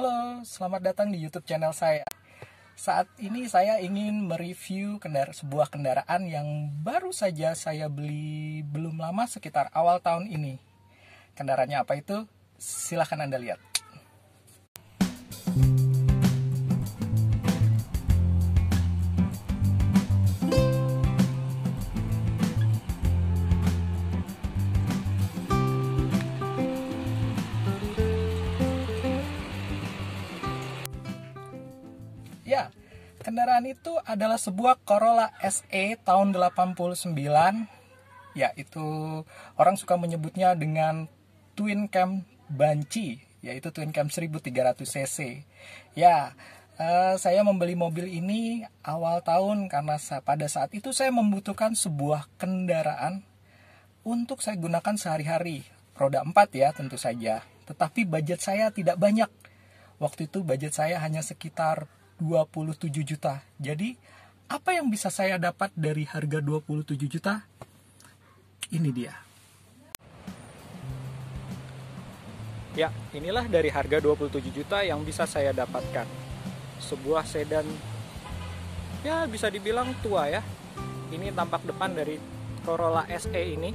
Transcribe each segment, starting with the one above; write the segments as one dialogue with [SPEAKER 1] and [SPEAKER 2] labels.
[SPEAKER 1] Halo, selamat datang di YouTube channel saya. Saat ini saya ingin mereview sebuah kendaraan yang baru saja saya beli belum lama, sekitar awal tahun ini. Kendaraannya apa itu? Silahkan Anda lihat. Ya, kendaraan itu adalah sebuah Corolla SE tahun 89. Ya, itu orang suka menyebutnya dengan Twin Cam Banshee, yaitu Twin Cam 1300 cc. Ya, saya membeli mobil ini awal tahun karena pada saat itu saya membutuhkan sebuah kendaraan untuk saya gunakan sehari-hari. Roda 4 ya tentu saja. Tetapi budget saya tidak banyak. Waktu itu budget saya hanya sekitar 27 juta. Jadi, apa yang bisa saya dapat dari harga 27 juta? Ini dia. Ya, inilah dari harga 27 juta yang bisa saya dapatkan. Sebuah sedan, ya bisa dibilang tua ya. Ini tampak depan dari Corolla SE ini.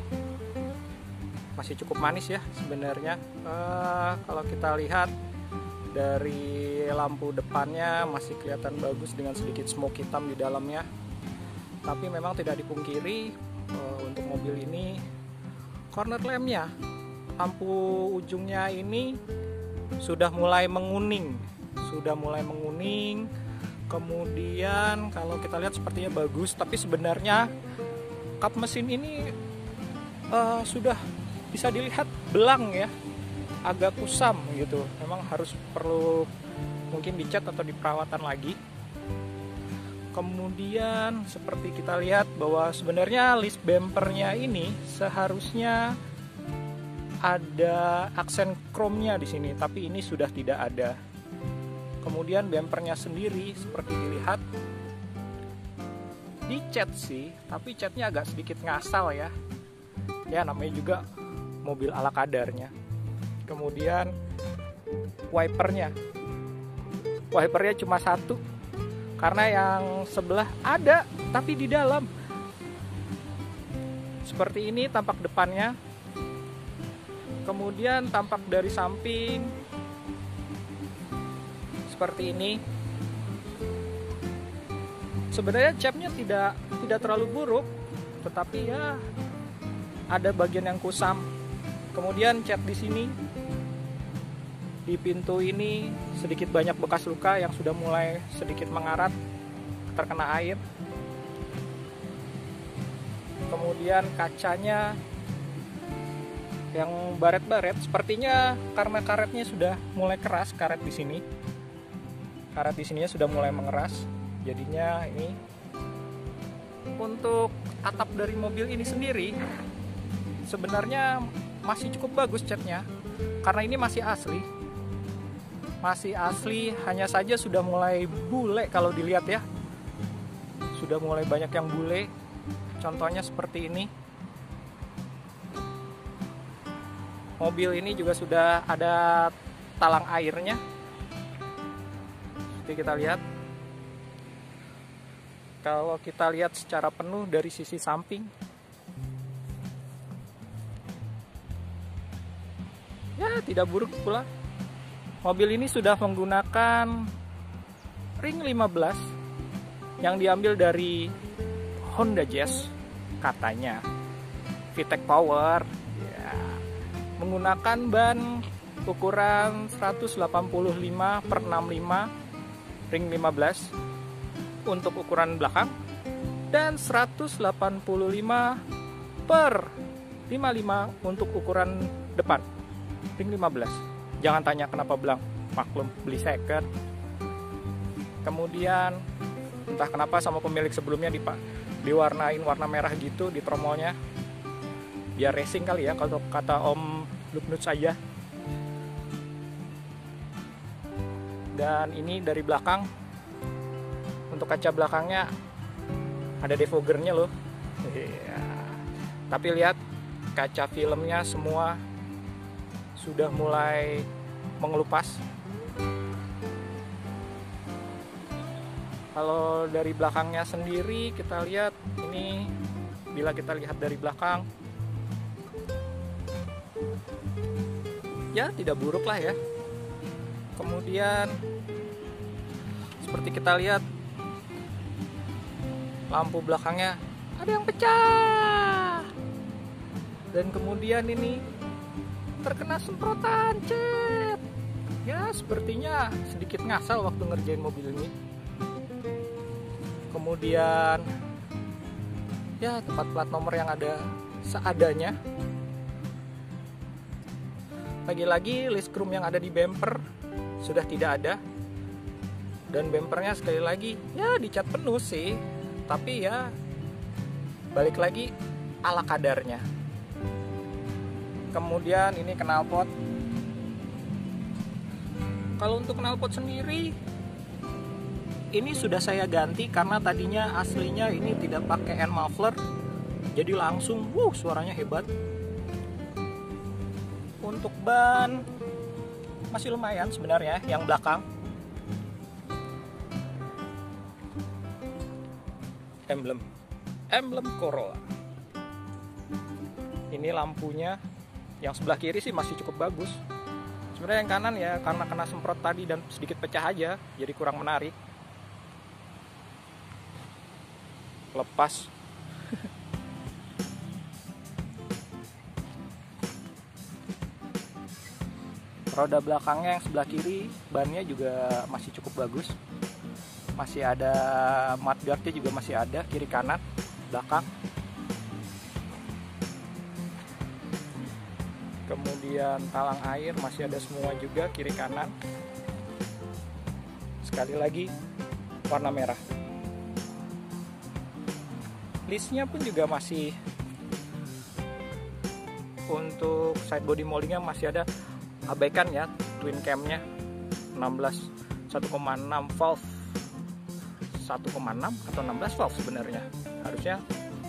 [SPEAKER 1] Masih cukup manis ya sebenarnya. Kalau kita lihat dari lampu depannya masih kelihatan bagus dengan sedikit smoke hitam di dalamnya. Tapi memang tidak dipungkiri untuk mobil ini corner lampnya, lampu ujungnya ini sudah mulai menguning. Kemudian kalau kita lihat sepertinya bagus, tapi sebenarnya kap mesin ini sudah bisa dilihat belang ya, agak kusam gitu. Memang perlu mungkin dicat atau diperawatan lagi. Kemudian seperti kita lihat bahwa sebenarnya list bumpernya ini seharusnya ada aksen chrome-nya di sini, tapi ini sudah tidak ada. Kemudian bumpernya sendiri seperti dilihat dicat sih, tapi catnya agak sedikit ngasal ya. Ya namanya juga mobil ala kadarnya. Kemudian wipernya cuma satu, karena yang sebelah ada tapi di dalam. Seperti ini tampak depannya. Kemudian tampak dari samping seperti ini. Sebenarnya capnya tidak terlalu buruk, tetapi ya ada bagian yang kusam. Kemudian cat di sini, di pintu ini sedikit banyak bekas luka yang sudah mulai sedikit mengarat, terkena air. Kemudian kacanya yang baret-baret, sepertinya karena karetnya sudah mulai keras. Karet di sininya sudah mulai mengeras. Jadinya ini untuk atap dari mobil ini sendiri sebenarnya masih cukup bagus catnya, karena ini masih asli, hanya saja sudah mulai bule. Kalau dilihat ya, sudah mulai banyak yang bule. Contohnya seperti ini. Mobil ini juga sudah ada talang airnya, seperti kita lihat. Kalau kita lihat secara penuh dari sisi samping, ya tidak buruk pula. Mobil ini sudah menggunakan ring 15 yang diambil dari Honda Jazz katanya. VTEC Power ya. Menggunakan ban ukuran 185/65 ring 15 untuk ukuran belakang, dan 185/55 untuk ukuran depan ring 15. Jangan tanya kenapa belang, maklum beli second. Kemudian entah kenapa sama pemilik sebelumnya diwarnain warna merah gitu di tromolnya, biar racing kali ya kalau kata Om Lupnut saja. Dan ini dari belakang, untuk kaca belakangnya ada defoggernya loh. Tapi lihat kaca filmnya semua sudah mulai mengelupas. Kalau dari belakangnya sendiri kita lihat ini, bila kita lihat dari belakang, ya tidak buruk lah ya. Kemudian seperti kita lihat lampu belakangnya ada yang pecah, dan kemudian ini terkena semprotan cat. Ya sepertinya sedikit ngasal waktu ngerjain mobil ini. Kemudian ya tempat plat nomor yang ada seadanya. Lagi-lagi list chrome yang ada di bumper sudah tidak ada, dan bumpernya sekali lagi ya dicat penuh sih, tapi ya balik lagi ala kadarnya. Kemudian ini knalpot. Kalau untuk knalpot sendiri ini sudah saya ganti karena tadinya aslinya ini tidak pakai end muffler, jadi langsung suaranya hebat. Untuk ban masih lumayan sebenarnya yang belakang. Emblem Corolla. Ini lampunya yang sebelah kiri sih masih cukup bagus. Sebenarnya yang kanan ya karena kena semprot tadi dan sedikit pecah aja, jadi kurang menarik. Lepas. Roda belakangnya yang sebelah kiri, bannya juga masih cukup bagus. Masih ada mudguardnya juga masih ada, kiri kanan belakang. Kemudian talang air masih ada semua juga, kiri kanan. Sekali lagi warna merah. Listnya pun juga masih, untuk side body moldingnya masih ada, abaikan ya twin camnya 1,6 valve, 1,6 atau 16 valve sebenarnya, harusnya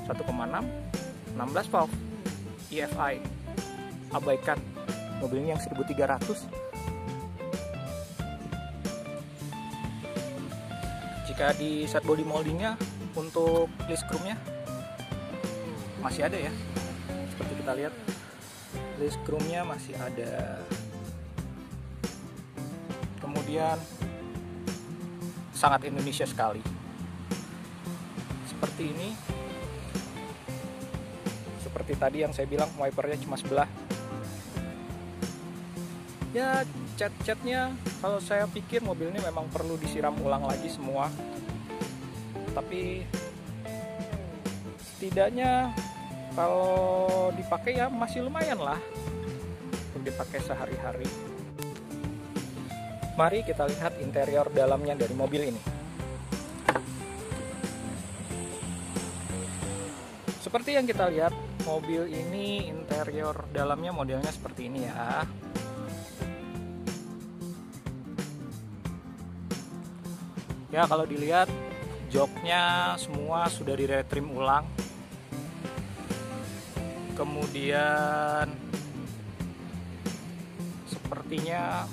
[SPEAKER 1] 1,6 16 valve EFI, abaikan. Mobil ini yang 1300. Jika di side body moldingnya untuk list chrome-nya masih ada ya, seperti kita lihat list chrome-nya masih ada. Kemudian sangat Indonesia sekali, seperti ini. Seperti tadi yang saya bilang, wipernya cuma sebelah. Ya cat-catnya kalau saya pikir mobil ini memang perlu disiram ulang lagi semua, tapi setidaknya kalau dipakai ya masih lumayan lah untuk dipakai sehari-hari. Mari kita lihat interior dalamnya dari mobil ini. Seperti yang kita lihat, mobil ini interior dalamnya modelnya seperti ini ya. Ya kalau dilihat joknya semua sudah diretrim ulang. Kemudian sepertinya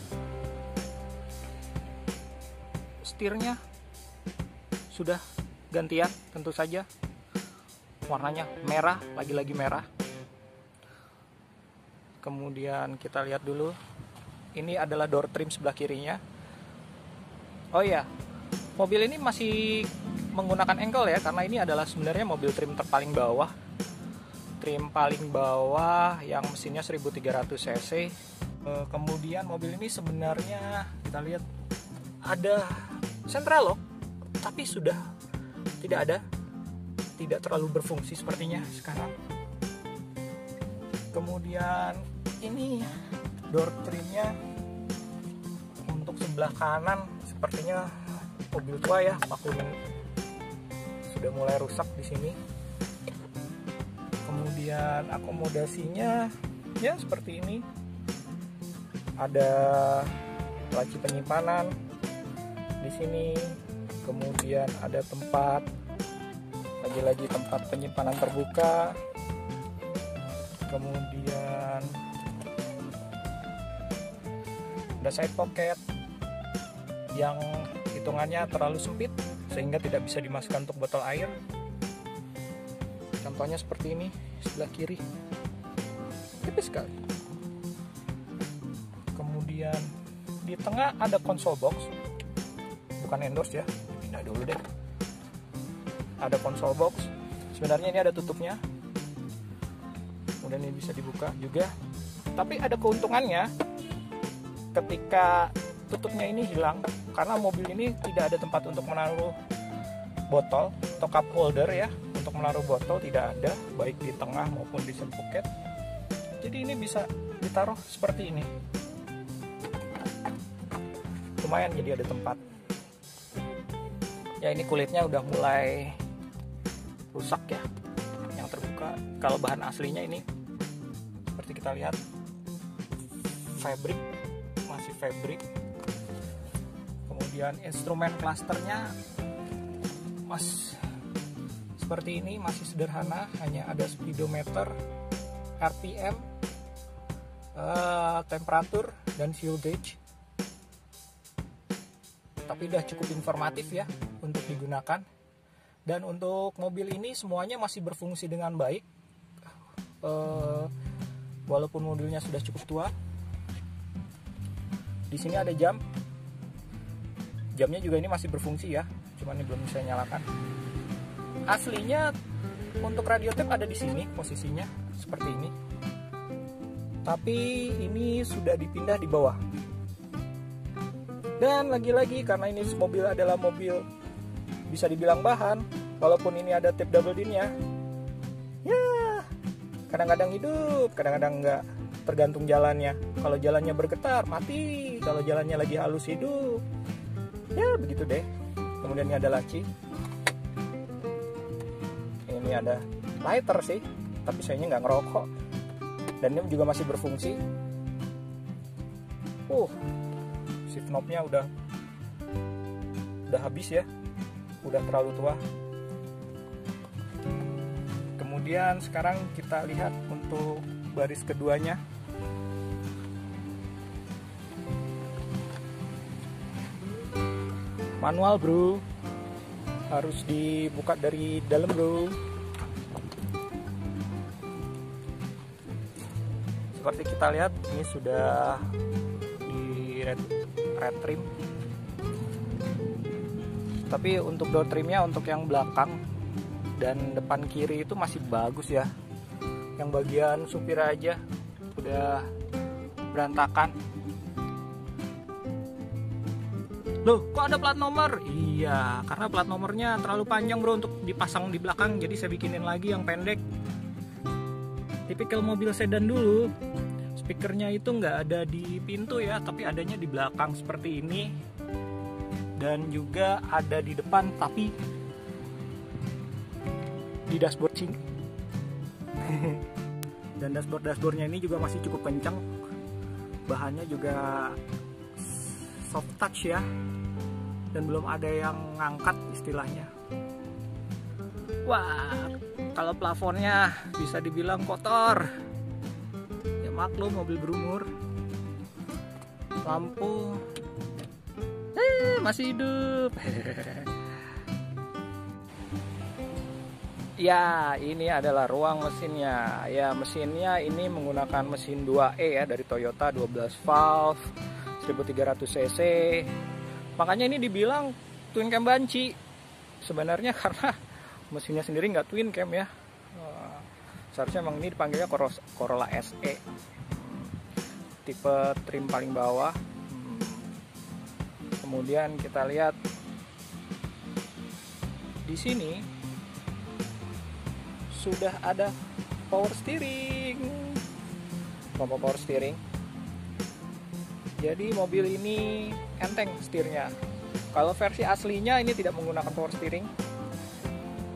[SPEAKER 1] setirnya sudah gantian, tentu saja warnanya merah, lagi-lagi merah. Kemudian kita lihat dulu, ini adalah door trim sebelah kirinya. Oh iya, mobil ini masih menggunakan engkol ya, karena ini adalah sebenarnya mobil trim terpaling bawah. Trim paling bawah yang mesinnya 1300 cc. Kemudian mobil ini sebenarnya kita lihat ada central lock, tapi sudah tidak terlalu berfungsi sepertinya sekarang. Kemudian ini door trimnya untuk sebelah kanan sepertinya mobil tua ya, maklum sudah mulai rusak di sini. Kemudian akomodasinya ya seperti ini, ada laci penyimpanan di sini, kemudian ada tempat, lagi-lagi tempat penyimpanan terbuka, kemudian ada side pocket, yang hitungannya terlalu sempit sehingga tidak bisa dimasukkan untuk botol air. Contohnya seperti ini, sebelah kiri, tipis sekali. Kemudian di tengah ada console box, bukan endorse ya, pindah dulu deh. Ada console box, sebenarnya ini ada tutupnya, kemudian ini bisa dibuka juga. Tapi ada keuntungannya ketika tutupnya ini hilang, karena mobil ini tidak ada tempat untuk menaruh botol atau cup holder ya, untuk menaruh botol tidak ada, baik di tengah maupun di pocket. Jadi ini bisa ditaruh seperti ini, lumayan jadi ada tempat. Ya ini kulitnya udah mulai rusak ya, yang terbuka. Kalau bahan aslinya ini seperti kita lihat fabric, masih fabric. Kemudian instrumen klasternya seperti ini, masih sederhana, hanya ada speedometer, RPM, temperatur, dan fuel gauge. Tapi udah cukup informatif ya untuk digunakan. Dan untuk mobil ini semuanya masih berfungsi dengan baik, walaupun mobilnya sudah cukup tua. Di sini ada jam, jamnya juga ini masih berfungsi ya, cuman ini belum bisa nyalakan. Aslinya untuk radio tape ada di sini posisinya seperti ini, tapi ini sudah dipindah di bawah. Dan lagi-lagi karena ini mobil adalah mobil bisa dibilang bahan, walaupun ini ada tape double din-nya, ya kadang-kadang hidup, kadang-kadang enggak, tergantung jalannya. Kalau jalannya bergetar mati, kalau jalannya lagi halus hidup, ya begitu deh. Kemudian ini ada laci, ini ada lighter sih, tapi sayangnya nggak ngerokok, dan ini juga masih berfungsi. Shift knob-nya udah habis ya, udah terlalu tua. Kemudian sekarang kita lihat untuk baris keduanya. Manual bro, harus dibuka dari dalam bro. Seperti kita lihat ini sudah di red trim. Tapi untuk door trimnya, untuk yang belakang dan depan kiri itu masih bagus ya. Yang bagian supir aja udah berantakan. Loh, kok ada plat nomor? Iya, karena plat nomornya terlalu panjang bro untuk dipasang di belakang, jadi saya bikinin lagi yang pendek. Tipikal mobil sedan dulu, speakernya itu nggak ada di pintu ya, tapi adanya di belakang seperti ini. Dan juga ada di depan, tapi di dashboard sini. Dan dashboardnya ini juga masih cukup kencang. Bahannya juga soft touch ya, dan belum ada yang ngangkat istilahnya. Wah, kalau plafonnya bisa dibilang kotor ya, maklum mobil berumur. Lampu masih hidup. Ya, ini adalah ruang mesinnya. Ya, mesinnya ini menggunakan mesin 2E ya, dari Toyota, 12 valve, 1300 cc. Makanya ini dibilang twin cam banci. Sebenarnya karena mesinnya sendiri nggak twin cam ya. Seharusnya memang ini dipanggilnya Corolla SE. Tipe trim paling bawah. Kemudian kita lihat di sini sudah ada power steering, tombol power steering. Jadi mobil ini enteng setirnya. Kalau versi aslinya ini tidak menggunakan power steering.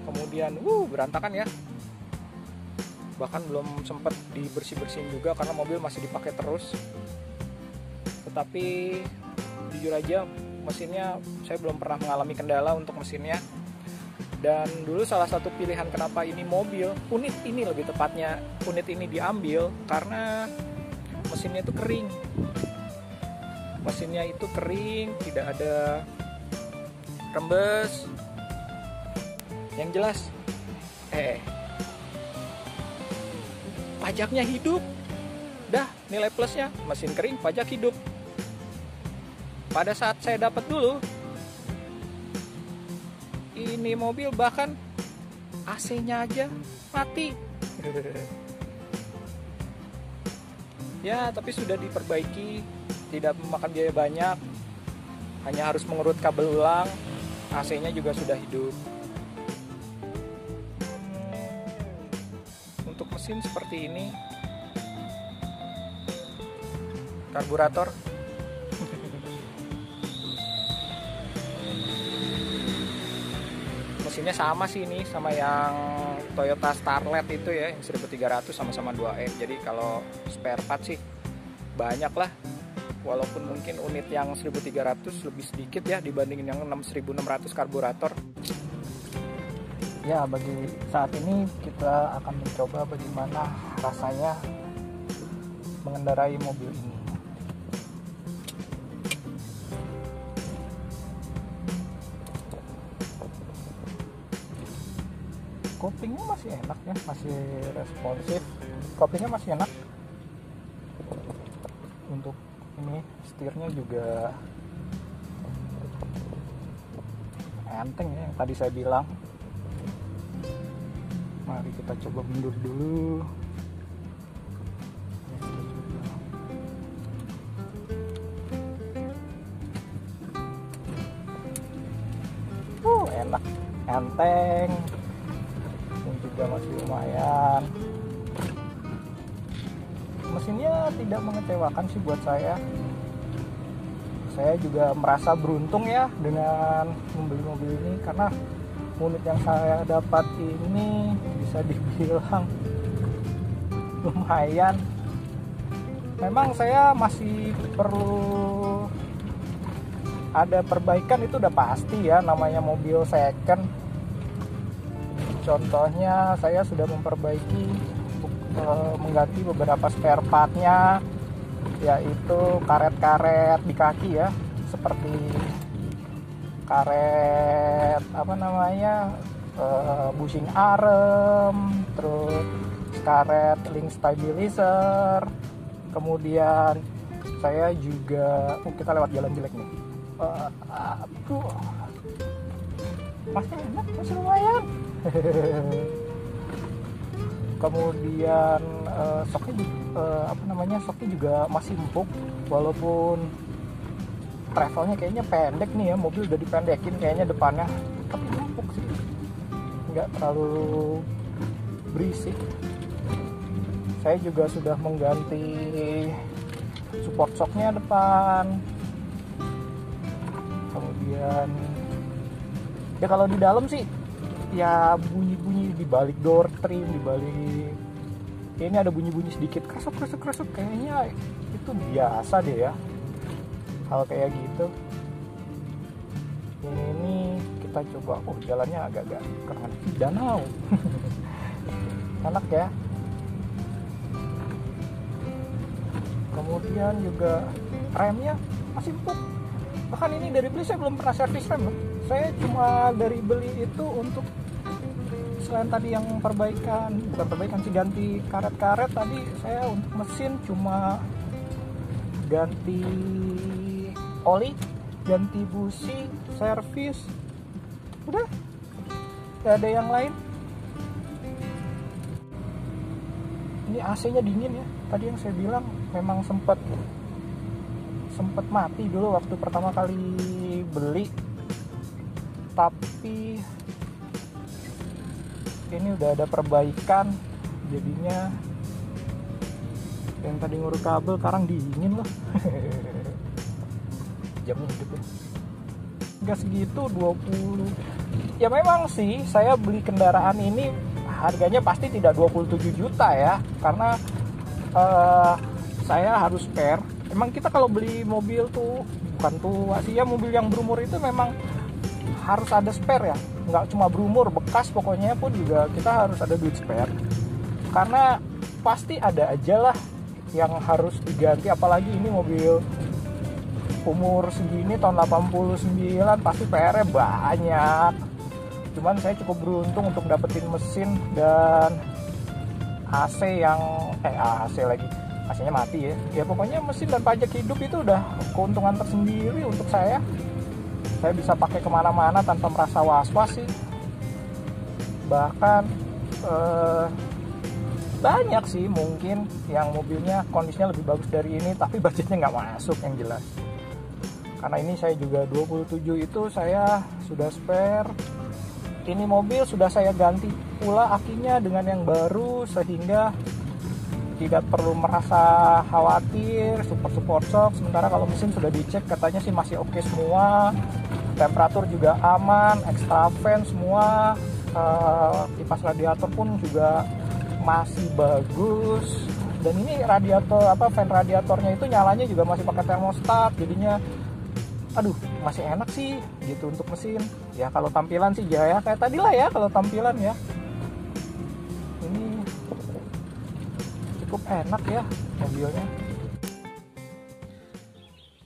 [SPEAKER 1] Kemudian berantakan ya. Bahkan belum sempat dibersih-bersihin juga karena mobil masih dipakai terus. Tetapi jujur aja mesinnya saya belum pernah mengalami kendala untuk mesinnya. Dan dulu salah satu pilihan kenapa ini mobil, unit ini lebih tepatnya, unit ini diambil karena mesinnya itu kering. mesinnya itu kering, tidak ada rembes. Yang jelas pajaknya hidup. Dah, nilai plusnya mesin kering, pajak hidup. Pada saat saya dapat dulu, ini mobil bahkan AC-nya aja mati. Ya, tapi sudah diperbaiki, tidak memakan biaya banyak, hanya harus mengerut kabel ulang. AC-nya juga sudah hidup. Untuk mesin seperti ini, karburator mesinnya sama sih, ini sama yang Toyota Starlet itu ya, yang 1300, sama-sama 2M. Jadi kalau spare part sih banyak lah, walaupun mungkin unit yang 1300 lebih sedikit ya dibandingin yang 6600 karburator. Ya, bagi saat ini kita akan mencoba bagaimana rasanya mengendarai mobil ini. Kopingnya masih enak ya, masih responsif. Kopingnya masih enak. Untuk ini setirnya juga enteng ya, yang tadi saya bilang. Mari kita coba mundur dulu. Enak, enteng, dan juga masih lumayan. Mesinnya tidak mengecewakan sih buat saya. Saya juga merasa beruntung ya dengan membeli mobil ini, karena unit yang saya dapat ini bisa dibilang lumayan. Memang saya masih perlu ada perbaikan, itu udah pasti ya, namanya mobil second. Contohnya saya sudah memperbaiki, mengganti beberapa spare partnya, yaitu karet-karet di kaki ya, seperti karet bushing arm, terus karet link stabilizer. Kemudian saya juga kita lewat jalan jelek nih. Masih enak, masih lumayan. Kemudian soknya juga masih empuk, walaupun travelnya kayaknya pendek nih ya, mobil udah dipendekin kayaknya depannya, tapi empuk sih, nggak terlalu berisik. Saya juga sudah mengganti support shocknya depan. Kemudian ya kalau di dalam sih ya bunyi-bunyi di balik door trim, di balik ini ada bunyi-bunyi sedikit kresek kayaknya itu biasa deh ya, hal kayak gitu. Ini kita coba, jalannya agak-agak keren, danau. Enak ya. Kemudian juga remnya masih empuk. Bahkan ini dari beli saya belum pernah servis rem loh. Saya cuma dari beli itu untuk, selain tadi yang bukan perbaikan sih, ganti karet-karet, tadi saya untuk mesin cuma ganti oli, ganti busi, servis, udah, gak ada yang lain. Ini AC-nya dingin ya, tadi yang saya bilang memang sempat mati dulu waktu pertama kali beli, tapi ini udah ada perbaikan, jadinya yang tadi ngurus kabel sekarang dingin loh. Jamnya hidup ya. Nggak segitu, 20. Ya memang sih saya beli kendaraan ini harganya pasti tidak 27 juta ya, karena saya harus spare. Emang kita kalau beli mobil tuh, bukan tua sih ya, mobil yang berumur itu memang harus ada spare ya, nggak cuma berumur, bekas pokoknya pun juga kita harus ada duit spare, karena pasti ada aja lah yang harus diganti. Apalagi ini mobil umur segini tahun 89 pasti PR-nya banyak. Cuman saya cukup beruntung untuk dapetin mesin dan AC lagi, AC-nya mati ya. Ya pokoknya mesin dan pajak hidup itu udah keuntungan tersendiri untuk saya. Saya bisa pakai kemana-mana tanpa merasa was-was sih. Bahkan banyak sih mungkin yang mobilnya kondisinya lebih bagus dari ini, tapi budgetnya nggak masuk yang jelas. Karena ini saya juga 27 itu saya sudah spare. Ini mobil sudah saya ganti pula akinya dengan yang baru, sehingga tidak perlu merasa khawatir support shock. Sementara kalau mesin sudah dicek katanya sih masih oke semua, temperatur juga aman, extra fan semua, kipas radiator pun juga masih bagus. Dan ini radiator fan radiatornya itu nyalanya juga masih pakai termostat, jadinya aduh masih enak sih gitu untuk mesin. Ya kalau tampilan sih ya kayak tadi lah ya, kalau tampilan ya ini cukup enak ya mobilnya.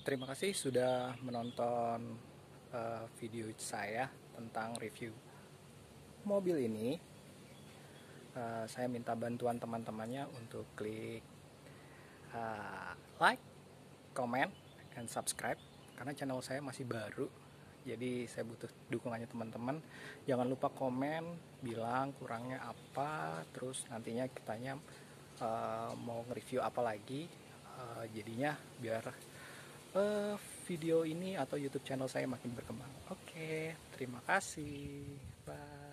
[SPEAKER 1] Terima kasih sudah menonton video saya tentang review mobil ini. Saya minta bantuan teman-temannya untuk klik like, comment, and subscribe, karena channel saya masih baru, jadi saya butuh dukungannya teman-teman. Jangan lupa komen, bilang kurangnya apa, terus nantinya kitanya mau nge-review apa lagi, jadinya biar video ini atau YouTube channel saya makin berkembang. Oke, terima kasih, bye.